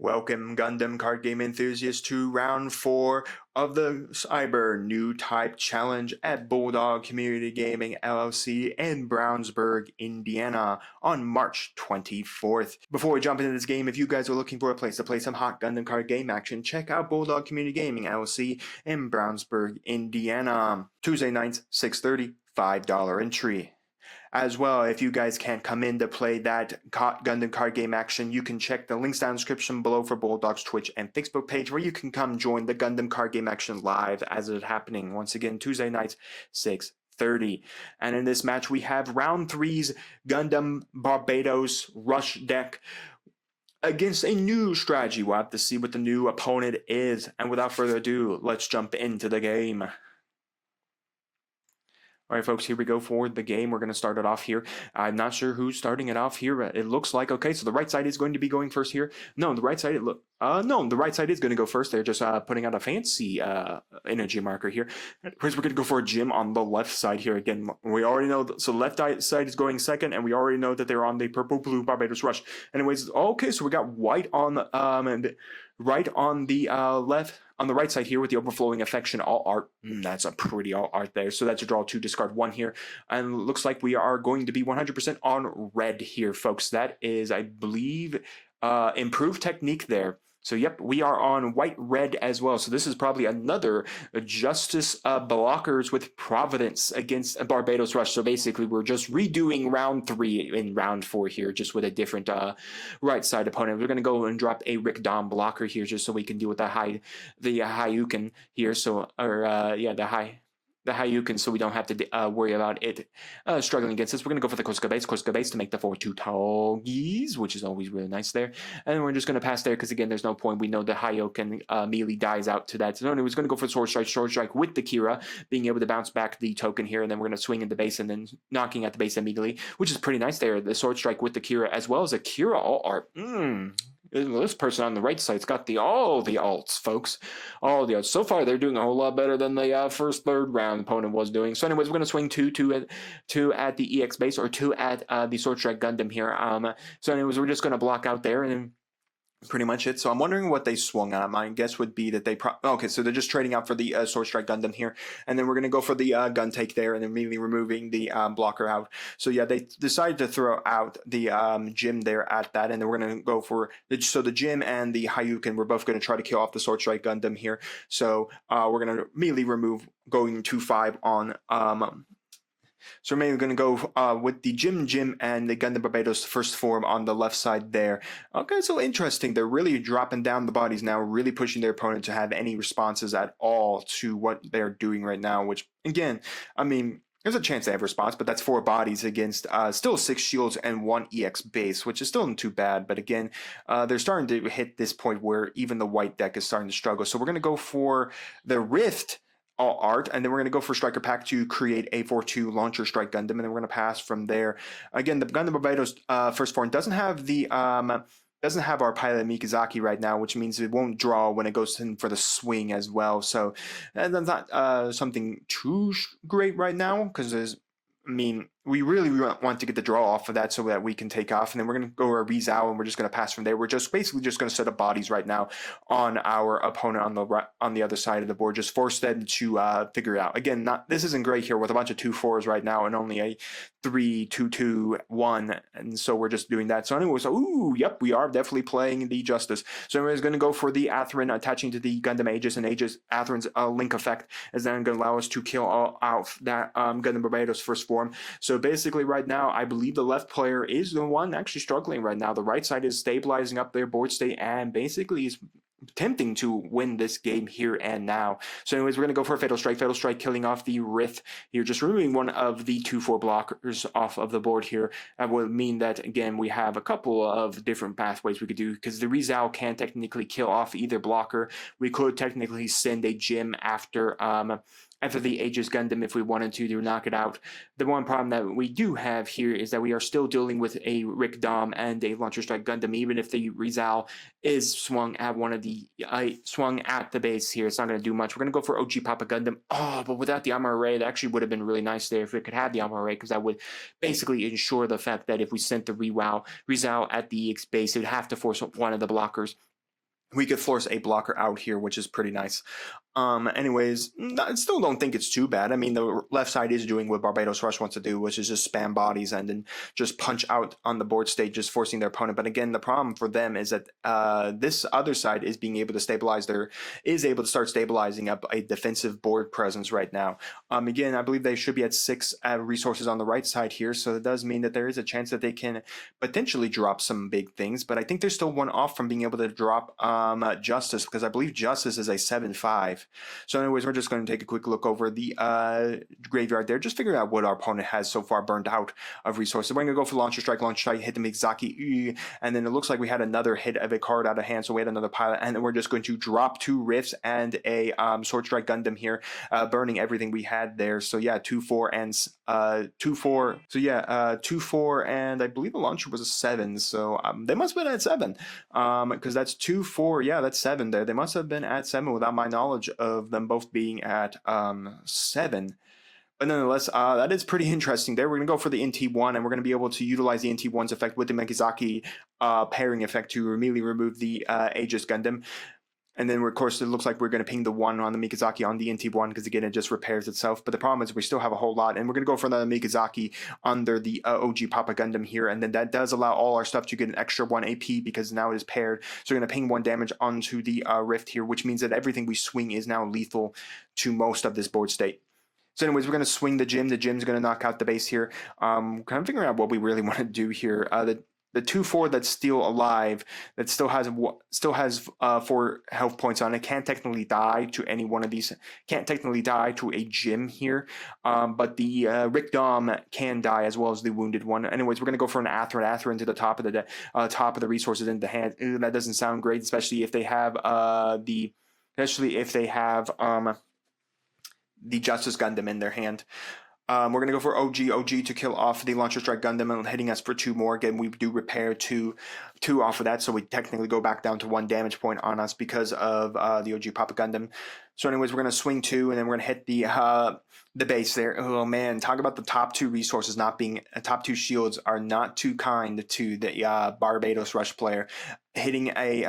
Welcome Gundam card game enthusiasts to round 4 of the Cyber New Type Challenge at Bulldog Community Gaming LLC in Brownsburg, Indiana on March 24th. Before we jump into this game, if you guys are looking for a place to play some hot Gundam card game action, check out Bulldog Community Gaming LLC in Brownsburg, Indiana. Tuesday nights, 6:30, $5 entry. As well, if you guys can't come in to play that Gundam card game action, you can check the links down in the description below for Bulldog's Twitch and Facebook page where you can come join the Gundam card game action live as it's happening. Once again, Tuesday nights, 6:30. And in this match, we have round 3's Gundam Barbatos Rush deck against a new strategy. We'll have to see what the new opponent is. And without further ado, let's jump into the game. All right, folks, here we go for the game. We're going to start it off here. I'm not sure who's starting it off here. It looks like, okay, so the right side is going to be going first here. No, the right side, no, the right side is going to go first. They're just putting out a fancy energy marker here. Anyways, we're going to go for a gym on the left side here. Again, we already know, so the left side is going second, and we already know that they're on the purple-blue Barbatos Rush. Anyways, okay, so we got white on the, and right on the left, on the right side here with the overflowing affection, all art. That's a pretty all art there. So that's a draw 2, discard 1 here. And it looks like we are going to be 100% on red here, folks. That is, I believe, improved technique there. So yep, we are on white-red as well. So this is probably another Justice blockers with Providence against Barbatos Rush. So basically, we're just redoing round 3 in round 4 here, just with a different right side opponent. We're going to go and drop a Requiem blocker here, just so we can deal with the 𝐒𝐲𝐄𝐒𝐒 here. So, the 𝐒𝐲𝐄𝐒, so we don't have to worry about it struggling against us. We're going to go for the 𝐒𝐲𝐻𝐻 to make the 4-2 Toggies, which is always really nice there. And we're just going to pass there because, again, there's no point. We know the 𝐒𝐲𝐄𝐒 immediately dies out to that. So anyway, we're going to go for Sword Strike with the Kira, being able to bounce back the token here, and then we're going to swing in the base and then knocking at the base immediately, which is pretty nice there. The Sword Strike with the Kira, as well as a Kira all art. This person on the right side's got all the alts, folks. All the alts. So far, they're doing a whole lot better than the first third round opponent was doing. So anyways, we're going to swing two at the EX base, or 2 at the Sword Strike Gundam here. So anyways, we're just going to block out there, and then pretty much it. So I'm wondering what they swung on. My guess would be that they okay, so they're just trading out for the Sword Strike Gundam here, and then we're going to go for the gun take there, and then immediately removing the blocker out. So yeah, they decided to throw out the gym there at that, and then we're going to go for the gym and the 𝐒𝐲𝐄𝐒. We're both going to try to kill off the Sword Strike Gundam here. So we're going to immediately remove going 2-5 on So we're mainly going to go with the Gym and the Gundam Barbatos first form on the left side there. Okay, so interesting. They're really dropping down the bodies now, really pushing their opponent to have any responses at all to what they're doing right now, which, again, I mean, there's a chance they have a response, but that's 4 bodies against still 6 shields and 1 EX base, which is still not too bad. But again, they're starting to hit this point where even the white deck is starting to struggle. So we're going to go for the Rift all art, and then we're going to go for Striker Pack to create a 4-2 Launcher Strike Gundam, and then we're going to pass from there. Again, the Gundam Barbatos first form doesn't have the doesn't have our pilot Mikazaki right now, which means it won't draw when it goes in for the swing as well. So that's not something too great right now, because there's, I mean, we really want to get the draw off of that so that we can take off. And then we're going to go a 𝐒𝐲𝐿, and we're just going to pass from there. We're just basically just going to set up bodies right now on our opponent on the other side of the board. Just force them to figure it out. Again, this isn't great here with a bunch of 2-4s right now and only a 3-2-2-1. And so we're just doing that. So anyway, so yep, we are definitely playing the Justice. So anyways, going to go for the Atherin attaching to the Gundam Aegis, and Atherin's link effect is then going to allow us to kill out that Gundam Barbatos first form. So basically right now, I believe the left player is the one actually struggling right now. The right side is stabilizing up their board state and basically is attempting to win this game here and now. So anyways, we're going to go for a Fatal Strike, killing off the Rith here, just removing one of the 2-4 blockers off of the board here. That would mean that, again, we have a couple of different pathways we could do, because the 𝐒𝐲𝐿 can technically kill off either blocker. We could technically send a gym after the Aegis Gundam if we wanted to knock it out. The one problem that we do have here is that we are still dealing with a Requiem and a Launcher Strike Gundam. Even if the 𝐒𝐲𝐿 is swung at one of the swung at the base here, it's not going to do much. We're going to go for OG Papa Gundam. But without the armor array, that actually would have been really nice there if we could have the armor array, because that would basically ensure the fact that if we sent the 𝐒𝐲𝐿 at the EX base, it would have to force one of the blockers we could force a blocker out here, which is pretty nice. Anyways, I still don't think it's too bad. I mean, the left side is doing what Barbatos Rush wants to do, which is just spam bodies and then just punch out on the board state, just forcing their opponent. But again, the problem for them is that this other side is being able to start stabilizing up a defensive board presence right now. Again, I believe they should be at 6 resources on the right side here, so it does mean that there is a chance that they can potentially drop some big things. But I think they're still one off from being able to drop Justice, because I believe Justice is a 7/5. So anyways, we're just going to take a quick look over the graveyard there, just figuring out what our opponent has so far burned out of resources. We're going to go for Launcher Strike, hit the 𝐒𝐓𝐃𝐒, and then it looks like we had another hit of a card out of hand, so we had another pilot, and then we're just going to drop 2 Rifts and a Sword Strike Gundam here, burning everything we had there. So yeah, 2/4 and 2/4. So yeah, 2/4, and I believe the launcher was a 7, so they must have been at 7, because that's 2/4. Yeah, that's 7 there. They must have been at 7 without my knowledge of them both being at 7. But nonetheless, that is pretty interesting there. We're going to go for the NT1, and we're going to be able to utilize the NT1's effect with the Miyazaki pairing effect to immediately remove the Aegis Gundam. And then, of course, it looks like we're going to ping the 1 on the Miyazaki on the NT1, because, again, it just repairs itself. But the problem is we still have a whole lot, and we're going to go for the Miyazaki under the OG Papa Gundam here. And then that does allow all our stuff to get an extra 1 AP, because now it is paired. So we're going to ping 1 damage onto the Rift here, which means that everything we swing is now lethal to most of this board state. So anyways, we're going to swing the Gym. The Gym's going to knock out the base here. Kind of figuring out what we really want to do here. The 2/4 that's still alive, that still has 4 health points on it, can't technically die to any one of these. Can't technically die to a Gym here, but the Requiem can die, as well as the wounded one. Anyways, we're gonna go for an Atherin to the top of the resources in the hand. That doesn't sound great, especially if they have the Justice Gundam in their hand. We're going to go for 𝐒𝐍𝐶 to kill off the Launcher Strike Gundam and hitting us for 2 more. Again, we do repair 2 off of that, so we technically go back down to 1 damage point on us because of the OG Papa Gundam. So anyways, we're going to swing 2, and then we're going to hit the base there. Oh man, talk about the top 2 resources not being top 2 shields are not too kind to the Barbatos Rush player. Hitting a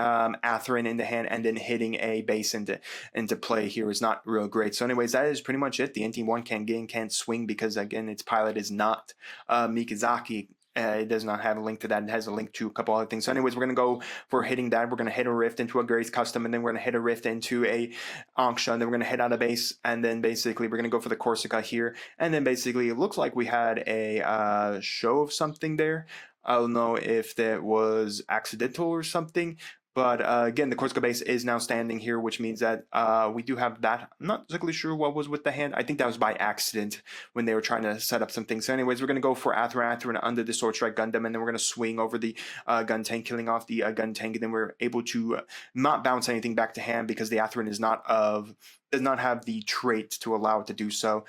Atherin in the hand and then hitting a base into play here is not real great. So anyways, that is pretty much it. The NT1 can't swing because, again, its pilot is not Miyazaki. It does not have a link to that. It has a link to a couple other things. So anyways, we're going to go for hitting that. We're going to hit a Rift into a Grace Custom, and then we're going to hit a Rift into a 𝐒𝐲𝐃, and then we're going to hit out a base, and then basically we're going to go for the Corsica here. And then basically it looks like we had a show of something there. I don't know if that was accidental or something, but again, the Corsica base is now standing here, which means that we do have that. I'm not exactly sure what was with the hand. I think that was by accident when they were trying to set up some things. So anyways, we're going to go for Atherin under the Sword Strike Gundam, and then we're going to swing over the gun tank, killing off the gun tank, and then we're able to not bounce anything back to hand because the Atherin does not have the trait to allow it to do so.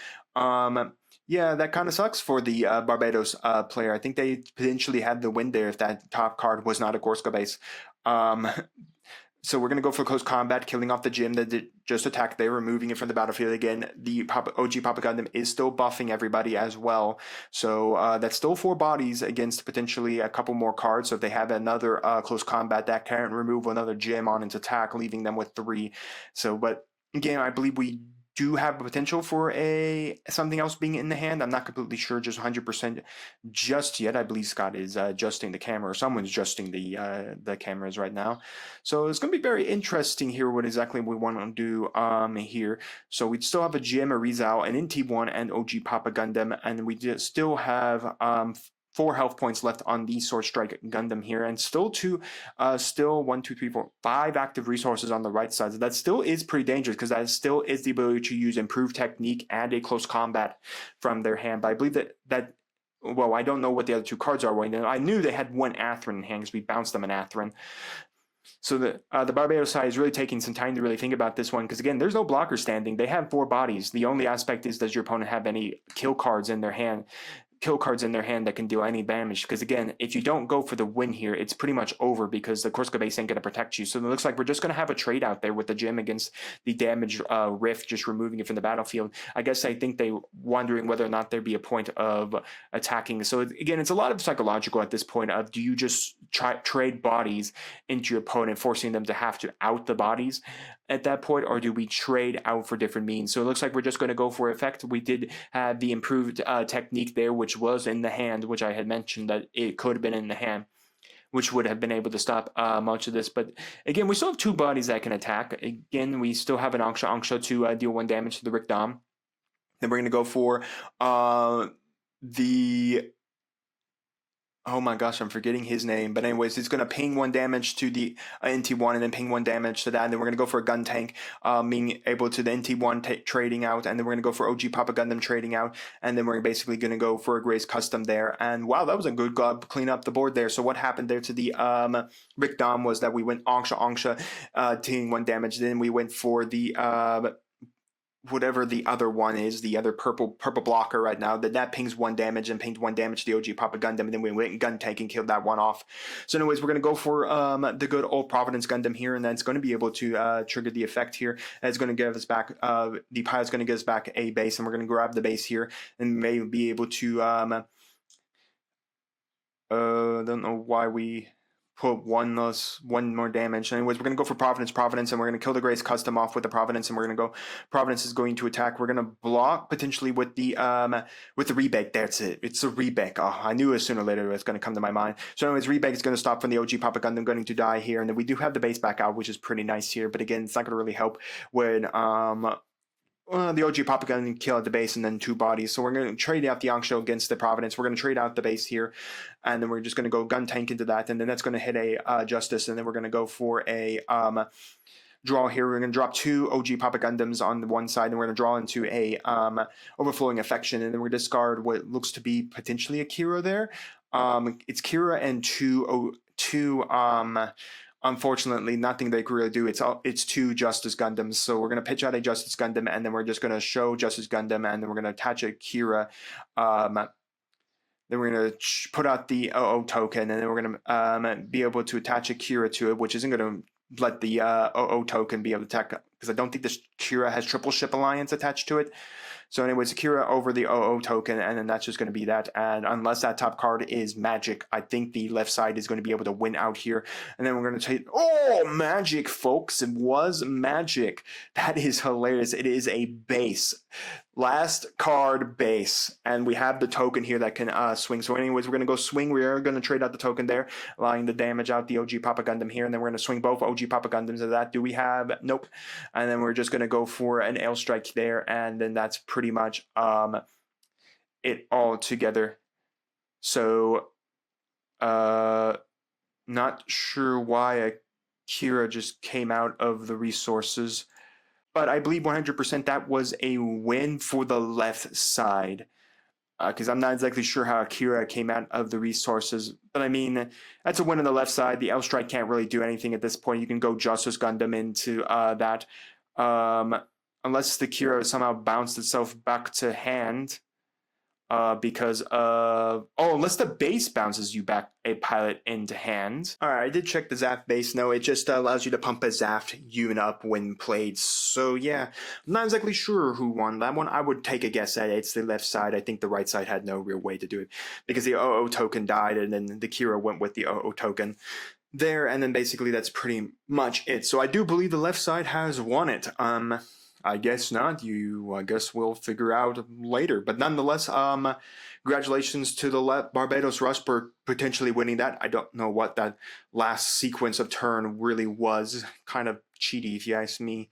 Yeah, that kind of sucks for the Barbatos player. I think they potentially had the win there if that top card was not a Corsica base. So we're going to go for close combat, killing off the Gym that just attacked there, removing it from the battlefield again. The OG Papa Gundam is still buffing everybody as well. So that's still 4 bodies against potentially a couple more cards. So if they have another close combat, that can remove another Gym on its attack, leaving them with 3. So, but again, I believe we do have a potential for something else being in the hand. I'm not completely sure, just 100% just yet. I believe Scott is adjusting the camera, or someone's adjusting the cameras right now. So it's going to be very interesting here what exactly we want to do here. So we still have a Gym, a Rizal, an NT1, and OG Papa Gundam, and we still have 4 health points left on the Sword Strike Gundam here, and still 1, 2, 3, 4, 5 active resources on the right side. So that still is pretty dangerous, because that still is the ability to use improved technique and a close combat from their hand. But I believe that well, I don't know what the other 2 cards are right now. I knew they had 1 Atherin in hand because we bounced them an Atherin. So the Barbatos side is really taking some time to really think about this one, because again, there's no blocker standing. They have 4 bodies. The only aspect is, does your opponent have any kill cards in their hand? kill cards in their hand that can deal any damage. Because again, if you don't go for the win here, it's pretty much over because the Corsica base ain't going to protect you. So it looks like we're just going to have a trade out there with the gem against the damage rift, just removing it from the battlefield. I guess I think they wondering whether or not there'd be a point of attacking. So again, it's a lot of psychological at this point of, do you just trade bodies into your opponent, forcing them to have to out the bodies at that point, or do we trade out for different means? So it looks like we're just going to go for effect. We did have the improved technique there, which was in the hand, which I had mentioned that it could have been in the hand, which would have been able to stop much of this. But again, we still have 2 bodies that can attack. Again, we still have an 𝐒𝐲𝐿 to deal 1 damage to the Requiem. Then we're going to go for the... Oh my gosh, I'm forgetting his name. But anyways, it's going to ping 1 damage to the NT1 and then ping 1 damage to that. And then we're going to go for a gun tank, being able to the NT1 trading out. And then we're going to go for OG Papa Gundam trading out. And then we're basically going to go for a Gray's Custom there. And wow, that was a good clean up the board there. So what happened there to the Requiem was that we went 𝐒𝐲𝐿, taking 1 damage. Then we went for the... whatever the other one is, the other purple blocker right now, that pings 1 damage and pinged 1 damage to the OG Papa Gundam, and then we went and gun tank and killed that one off. So anyways, we're going to go for the good old Providence Gundam here, and that's going to be able to trigger the effect here. And it's going to give us back, the pilot's going to give us back a base, and we're going to grab the base here, and maybe be able to, don't know why we... put 1 more damage. Anyways, we're going to go for Providence, and we're going to kill the Gray's Custom off with the Providence, and we're going to go, Providence is going to attack. We're going to block potentially with the rebake. That's it. It's a rebake. Oh, I knew as sooner or later it was going to come to my mind. So anyways, rebake is going to stop from the OG Papa Gundam going to die here, and then we do have the base back out, which is pretty nice here, but again, it's not going to really help when the OG Papa Gundam kill at the base and then 2 bodies. So we're going to trade out the 𝐒𝐿 against the Providence. We're going to trade out the base here, and then we're just going to go gun tank into that, and then that's going to hit a Justice, and then we're going to go for a draw here. We're going to drop 2 OG Papa Gundams on the one side, and we're going to draw into a Overflowing Affection, and then we're going to discard what looks to be potentially a Kira there. It's Kira and two unfortunately, nothing they can really do. It's 2 Justice Gundams. So we're going to pitch out a Justice Gundam, and then we're just going to show Justice Gundam, and then we're going to attach a Kira. Then we're going to put out the 𝐿𝐿 token, and then we're going to be able to attach a Kira to it, which isn't going to let the 𝐿𝐿 token be able to attack, because I don't think this Kira has Triple Ship Alliance attached to it. So anyways, Kira over the 𝐿𝐿 token, and then that's just going to be that. And unless that top card is magic, I think the left side is going to be able to win out here. And then we're going to take, oh, magic, folks. It was magic. That is hilarious. It is a base. Last card base. And we have the token here that can swing. So anyways, we're going to go swing. We are going to trade out the token there, allowing the damage out the OG Papa Gundam here. And then we're going to swing both OG Papa Gundams of that. Do we have? Nope. And then we're just going to go for an air strike there. And then that's pretty much it all together. So not sure why Kira just came out of the resources, but I believe 100% that was a win for the left side, because I'm not exactly sure how Kira came out of the resources, but I mean, that's a win on the left side. The L strike can't really do anything at this point. You can go Justice Gundam into that, unless the Kira somehow bounced itself back to hand, because of, unless the base bounces you back a pilot into hand. All right, I did check the Zaft base. No, it just allows you to pump a Zaft unit up when played. So yeah, I'm not exactly sure who won that one. I would take a guess at it's the left side. I think the right side had no real way to do it, because the 𝐿𝐿 token died, and then the Kira went with the 𝐿𝐿 token there, and then basically that's pretty much it. So I do believe the left side has won it. I guess not. I guess we'll figure out later. But nonetheless, congratulations to the Barbatos Rush for potentially winning that. I don't know what that last sequence of turn really was. Kind of cheaty, if you ask me.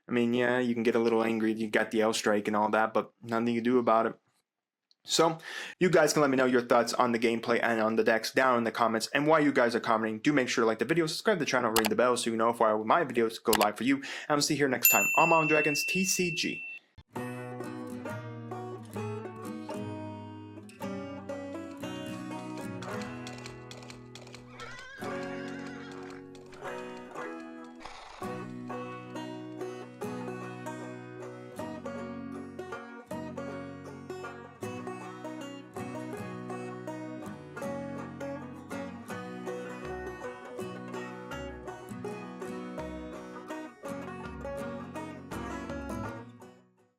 I mean, yeah, you can get a little angry. You got the L strike and all that, but nothing you can do about it. So, you guys can let me know your thoughts on the gameplay and on the decks down in the comments. And while you guys are commenting, do make sure to like the video, subscribe to the channel, ring the bell so you know if my videos go live for you. And I'll see you here next time on Mom Dragons TCG.